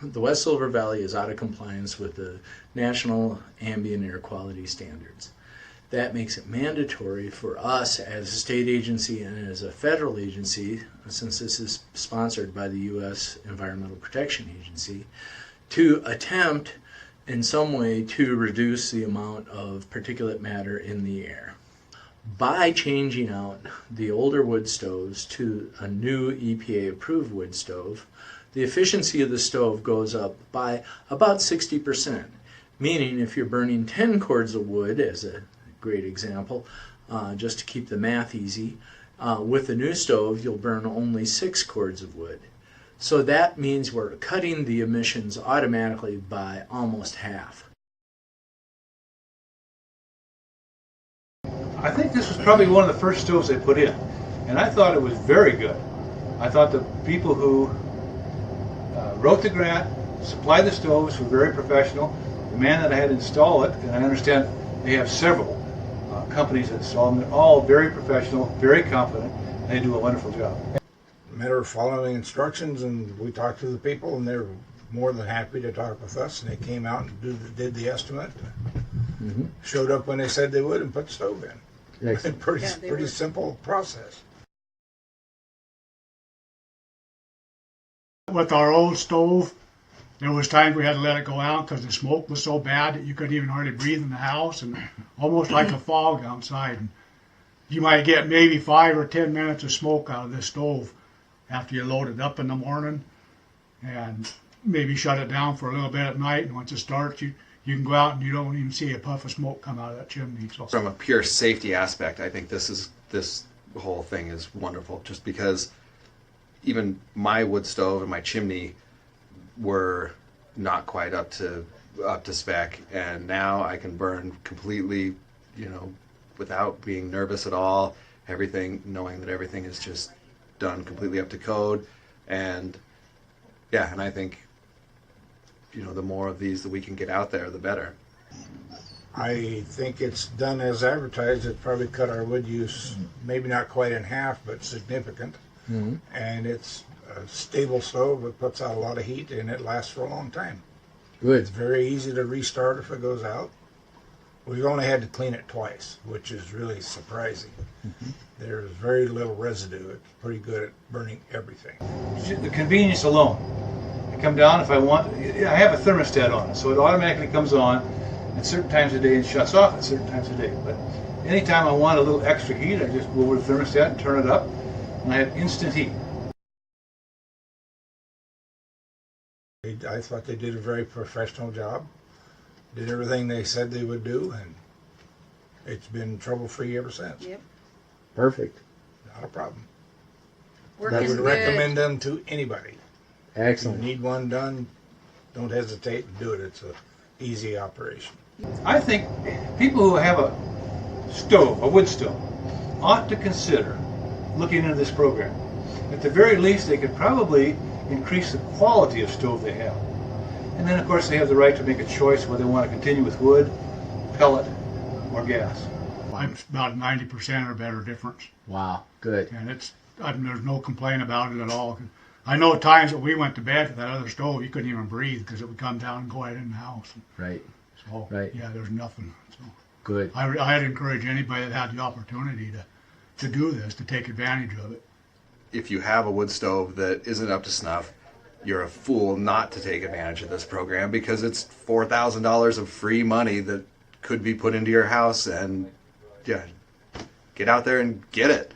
the West Silver Valley is out of compliance with the National Ambient Air Quality Standards. That makes it mandatory for us as a state agency and as a federal agency, since this is sponsored by the U.S. Environmental Protection Agency, to attempt in some way to reduce the amount of particulate matter in the air. By changing out the older wood stoves to a new EPA-approved wood stove, the efficiency of the stove goes up by about 60%, meaning if you're burning 10 cords of wood, as a great example, just to keep the math easy, with the new stove you'll burn only 6 cords of wood. So that means we're cutting the emissions automatically by almost half. I think this was probably one of the first stoves they put in, and I thought it was very good. I thought the people who wrote the grant, supplied the stoves were very professional. The man that I had install it, and I understand they have several companies that install them, they're all very professional, very competent, and they do a wonderful job. Matter of following instructions, and we talked to the people, and they're more than happy to talk with us, and they came out and did the estimate, showed up when they said they would, and put the stove in. Pretty simple process. With our old stove, there was times we had to let it go out because the smoke was so bad that you couldn't even hardly breathe in the house, and almost like a fog outside. And you might get maybe 5 or 10 minutes of smoke out of this stove after you load it up in the morning, and maybe shut it down for a little bit at night. And once it starts, you can go out and you don't even see a puff of smoke come out of that chimney. So from a pure safety aspect, I think this whole thing is wonderful, just because even my wood stove and my chimney were not quite up to spec, and now I can burn completely, without being nervous at all. Everything, knowing that everything is just done completely up to code, and I think the more of these that we can get out there, the better. I think it's done as advertised. It probably cut our wood use maybe not quite in half, but significant. And it's a stable stove. It puts out a lot of heat, and it lasts for a long time. Good. It's very easy to restart if it goes out. We've only had to clean it twice, which is really surprising. There's very little residue. It's pretty good at burning everything. The convenience alone. I come down if I want. I have a thermostat on it, so it automatically comes on at certain times of day and shuts off at certain times of day. But anytime I want a little extra heat, I just go over to the thermostat and turn it up, and I have instant heat. I thought they did a very professional job. Did everything they said they would do, and it's been trouble-free ever since. Yep. Perfect. Not a problem. Working I would good. recommend them to anybody. Excellent. If you need one done, don't hesitate to do it. It's an easy operation. I think people who have a stove, a wood stove, ought to consider looking into this program. At the very least, they could probably increase the quality of stove they have. And then, of course, they have the right to make a choice whether they want to continue with wood, pellet, or gas. I'm about 90% or better difference. Wow. Good. And there's no complaint about it at all. I know at times that we went to bed with that other stove, you couldn't even breathe because it would come down and go right in the house. Right. So, Right. yeah, there's nothing. So Good. I'd encourage anybody that had the opportunity to do this, to take advantage of it. If you have a wood stove that isn't up to snuff, you're a fool not to take advantage of this program, because it's $4,000 of free money that could be put into your house, and get out there and get it.